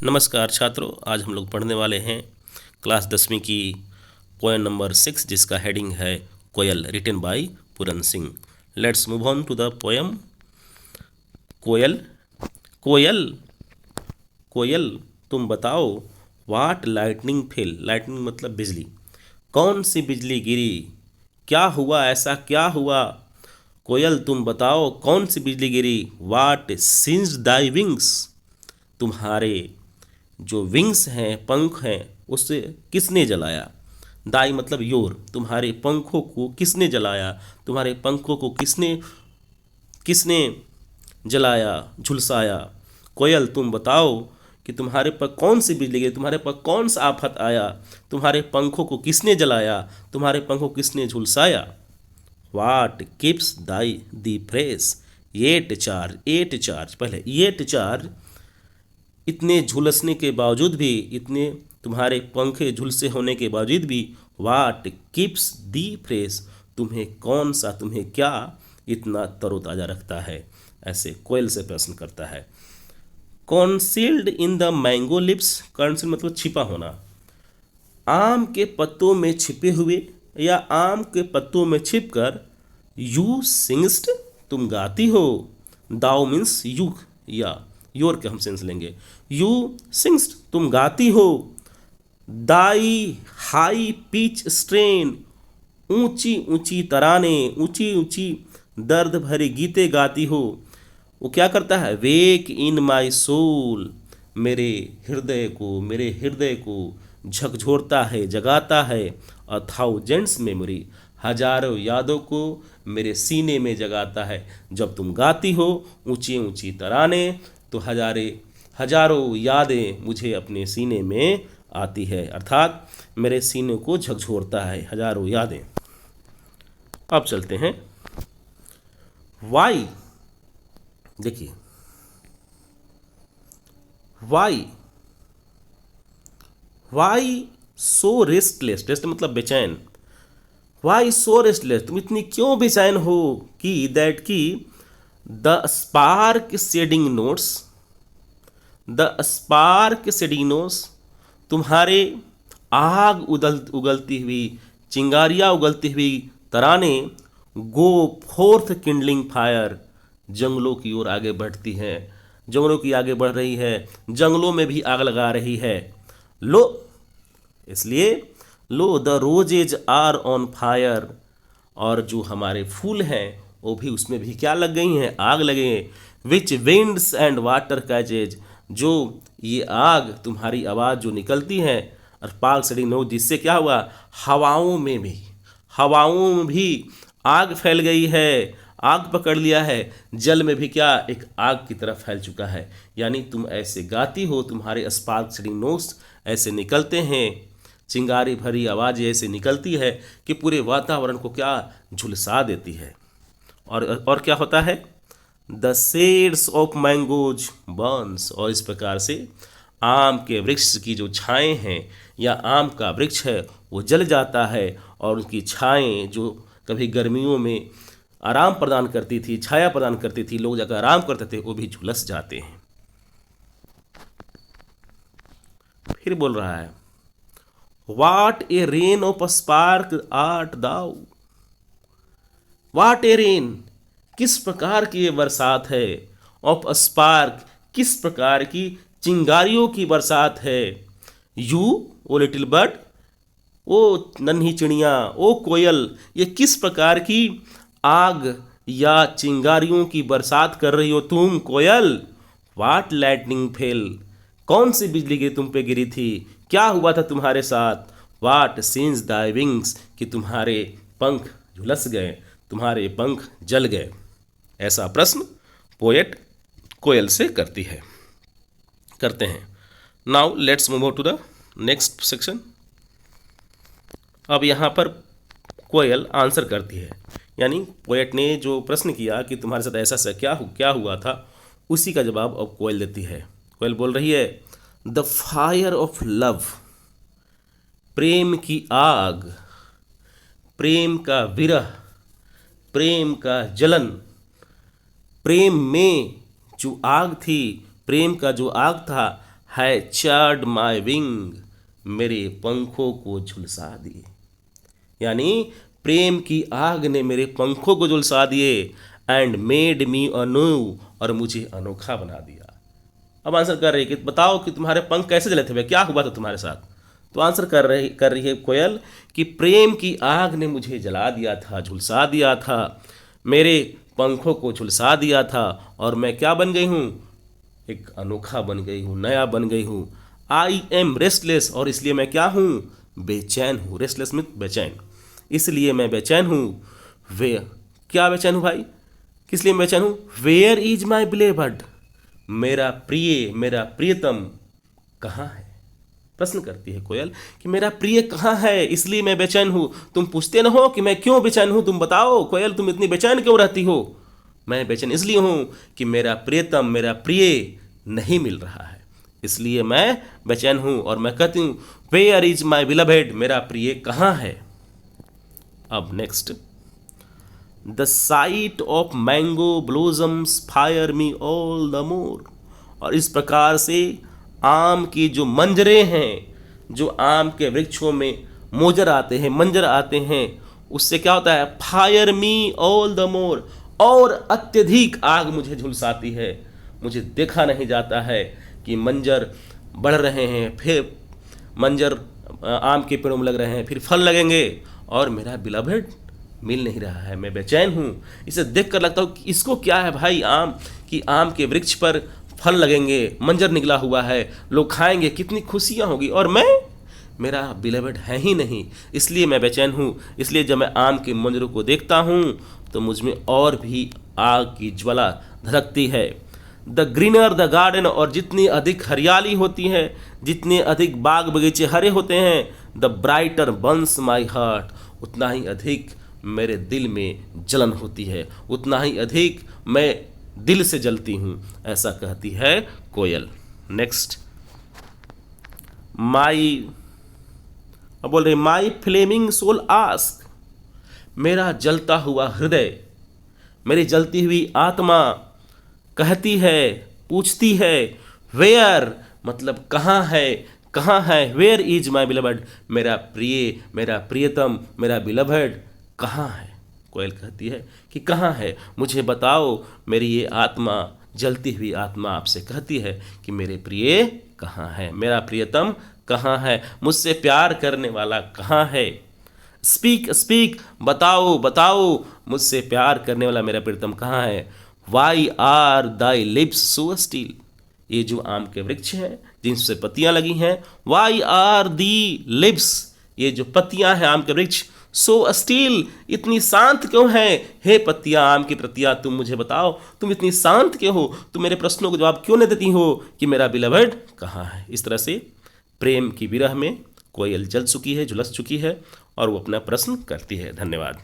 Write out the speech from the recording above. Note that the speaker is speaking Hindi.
नमस्कार छात्रों, आज हम लोग पढ़ने वाले हैं क्लास 10वीं की पोएम नंबर 6 जिसका हेडिंग है कोयल, written by Puran Singh. Let's move on to the poem. कोयल। कोयल कोयल तुम बताओ, वाट लाइटनिंग फेल। लाइटनिंग मतलब बिजली। कौन सी बिजली गिरी, क्या हुआ, ऐसा क्या हुआ। कोयल तुम बताओ, कौन सी बिजली गिरी। वाट सिंज्ड दाई विंग्स। तुम्हारे जो विंग्स हैं, पंख हैं, उसे किसने जलाया। दाई मतलब योर। तुम्हारे पंखों को किसने जलाया, तुम्हारे पंखों को किसने किसने जलाया, झुलसाया। कोयल तुम बताओ कि तुम्हारे पर कौन सी बिजली गिरी, तुम्हारे पर कौन सा आफत आया, तुम्हारे पंखों को किसने जलाया, तुम्हारे पंखों को किसने झुलसाया। What keeps thy thee fresh. Yet charge, at charge पहले, येट चार्ज इतने झुलसने के बावजूद भी, इतने तुम्हारे पंखे झुलसे होने के बावजूद भी, वाट कीप्स दी फ्रेश, तुम्हें कौन सा, तुम्हें क्या इतना तरोताज़ा रखता है। ऐसे कोयल से प्रश्न करता है। Concealed in the mango lips. Concealed मतलब छिपा होना। आम के पत्तों में छिपे हुए या आम के पत्तों में छिपकर। यू सिंगस्ट तुम गाती हो। दाओ मीन्स यू या योर के हम सेंस लेंगे। यू सिंगस्ट तुम गाती हो। दाई हाई पिच स्ट्रेन ऊंची ऊंची तराने, ऊंची ऊंची दर्द भरे गीते गाती हो। वो क्या करता है, वेक इन माई सोल, मेरे हृदय को झकझोरता है, जगाता है। अ थाउजेंड्स मेमोरी, हजारों यादों को मेरे सीने में जगाता है। जब तुम गाती हो ऊंची ऊंची तराने तो हजारों यादें मुझे अपने सीने में आती है, अर्थात मेरे सीने को झकझोरता है हजारों यादें। अब चलते हैं वाई। देखिए, why why so restless. Rest मतलब बेचैन। वाई सो रेस्टलेस, तुम इतनी क्यों बेचैन हो कि दैट की the spark shedding notes, the spark shedding notes, तुम्हारे आग उगलती हुई, चिंगारियाँ उगलती हुई तराने। गो फोर्थ किंडलिंग फायर, जंगलों की ओर आगे बढ़ती हैं, जंगलों की आगे बढ़ रही है, जंगलों में भी आग लगा रही है। लो, इसलिए लो the roses are on fire, और जो हमारे फूल हैं वो भी उसमें भी क्या लग गई हैं, आग लगे हैं। विच विंड्स एंड वाटर कैचेज, जो ये आग तुम्हारी आवाज़ जो निकलती है, और पार्क सड़ी नो, जिससे क्या हुआ, हवाओं में भी आग फैल गई है, आग पकड़ लिया है। जल में भी क्या, एक आग की तरफ फैल चुका है। यानी तुम ऐसे गाती हो, तुम्हारे स्पार्क सड़ी नोट्स ऐसे निकलते हैं, चिंगारी भरी आवाज़ ऐसे निकलती है कि पूरे वातावरण को क्या झुलसा देती है। और क्या होता है, the shades of mangoes Burns, और इस प्रकार से आम के वृक्ष की जो छाएं हैं या आम का वृक्ष है वो जल जाता है, और उनकी छाएं जो कभी गर्मियों में आराम प्रदान करती थी, छाया प्रदान करती थी, लोग जाकर आराम करते थे, वो भी झुलस जाते हैं। फिर बोल रहा है, what a rain of spark art thou. What a rain, किस प्रकार की ये बरसात है। ऑफ स्पार्क, किस प्रकार की चिंगारियों की बरसात है। यू ओ लिटिल बर्ड, ओ नन्ही चिड़िया, ओ कोयल, ये किस प्रकार की आग या चिंगारियों की बरसात कर रही हो तुम कोयल। वाट लाइटनिंग फेल, कौन सी बिजली गिरी तुम पे गिरी थी, क्या हुआ था तुम्हारे साथ। वाट सीन्स दाई विंग्स, कि तुम्हारे पंख झुलस गए, तुम्हारे पंख जल गए। ऐसा प्रश्न पोएट कोयल से करते हैं। Now let's move to the next section. अब यहाँ पर कोयल आंसर करती है, यानी पोएट ने जो प्रश्न किया कि तुम्हारे साथ ऐसा सा क्या हुआ था, उसी का जवाब अब कोयल देती है। कोयल बोल रही है, द फायर ऑफ लव, प्रेम की आग, प्रेम का विरह, प्रेम का जलन, प्रेम में जो आग थी, प्रेम का जो आग था, है चार्ड माई विंग, मेरे पंखों को झुलसा दिए। यानी प्रेम की आग ने मेरे पंखों को झुलसा दिए। एंड मेड मी अनू, और मुझे अनोखा बना दिया। अब आंसर कर रही है कि बताओ कि तुम्हारे पंख कैसे जले थे भाई, क्या हुआ था तुम्हारे साथ। तो आंसर कर रही है कोयल कि प्रेम की आग ने मुझे जला दिया था, झुलसा दिया था, मेरे पंखों को झुलसा दिया था, और मैं क्या बन गई हूँ, एक अनोखा बन गई हूँ, नया बन गई हूँ। आई एम रेस्टलेस, और इसलिए मैं क्या हूँ, बेचैन हूँ। रेस्टलेस मीन्स बेचैन, इसलिए मैं बेचैन हूँ। वे क्या बेचैन हूँ भाई, किस लिए बेचैन हूँ। वेयर इज माई बिलेवड, मेरा प्रिय, मेरा प्रियतम कहाँ है। प्रश्न करती है कोयल कि मेरा प्रिय कहाँ है, इसलिए मैं बेचैन हूँ। तुम पूछते न हो कि मैं क्यों बेचैन हूँ, तुम बताओ कोयल तुम इतनी बेचैन क्यों रहती हो। मैं बेचैन इसलिए हूँ कि मेरा प्रियतम, मेरा प्रिय नहीं मिल रहा है, इसलिए मैं बेचैन हूँ। और मैं कहती हूँ वेयर इज माई बिलवेड, मेरा प्रिय कहाँ है। अब next, the sight of mango blossoms fire me all the more. और इस प्रकार से आम की जो मंजरे हैं, जो आम के वृक्षों में मोजर आते हैं, मंजर आते हैं, उससे क्या होता है, fire me all the more, और अत्यधिक आग मुझे झुलसाती है। मुझे देखा नहीं जाता है कि मंजर बढ़ रहे हैं, फिर मंजर आम के पेड़ों में लग रहे हैं, फिर फल लगेंगे, और मेरा बिलवेड मिल नहीं रहा है। मैं बेचैन हूँ। इसे देखकर लगता हूँ कि इसको क्या है भाई, आम कि आम के वृक्ष पर फल लगेंगे, मंजर निकला हुआ है, लोग खाएंगे, कितनी खुशियाँ होगी, और मैं, मेरा बिलवेड है ही नहीं, इसलिए मैं बेचैन हूँ। इसलिए जब मैं आम के मंजरों को देखता हूँ तो मुझ में और भी आग की ज्वाला धधकती है। द ग्रीनर द गार्डन, और जितनी अधिक हरियाली होती है, जितने अधिक बाग बगीचे हरे होते हैं, the brighter Burns my heart, उतना ही अधिक मेरे दिल में जलन होती है, उतना ही अधिक मैं दिल से जलती हूँ, ऐसा कहती है कोयल। नेक्स्ट, माई, अब बोल रहे माई फ्लेमिंग सोल आस्क, मेरा जलता हुआ हृदय, मेरी जलती हुई आत्मा कहती है, पूछती है, वेयर मतलब कहाँ है, कहाँ है, वेयर इज माई बिलवेड, मेरा प्रिय, मेरा प्रियतम, मेरा बिलवेड कहाँ है। कोयल कहती है कि कहाँ है, मुझे बताओ। मेरी ये आत्मा, जलती हुई आत्मा आपसे कहती है कि मेरे प्रिय कहाँ है, मेरा प्रियतम कहाँ है, मुझसे प्यार करने वाला कहाँ है। स्पीक स्पीक, बताओ बताओ, मुझसे प्यार करने वाला मेरा प्रियतम कहाँ है। Why are thy lips so still, ये जो आम के वृक्ष हैं जिनसे पत्तियां लगी हैं, वाई आर दी लिप्स, ये जो पत्तियां हैं आम के वृक्ष, सो स्टील, इतनी शांत क्यों है। हे पत्तियां, आम की पत्तियां, तुम मुझे बताओ, तुम इतनी शांत क्यों हो, तुम मेरे प्रश्नों को जवाब क्यों नहीं देती हो कि मेरा बिलवेड कहाँ है। इस तरह से प्रेम की विरह में कोयल जल चुकी है, झुलस चुकी है, और वो अपना प्रश्न करती है। धन्यवाद।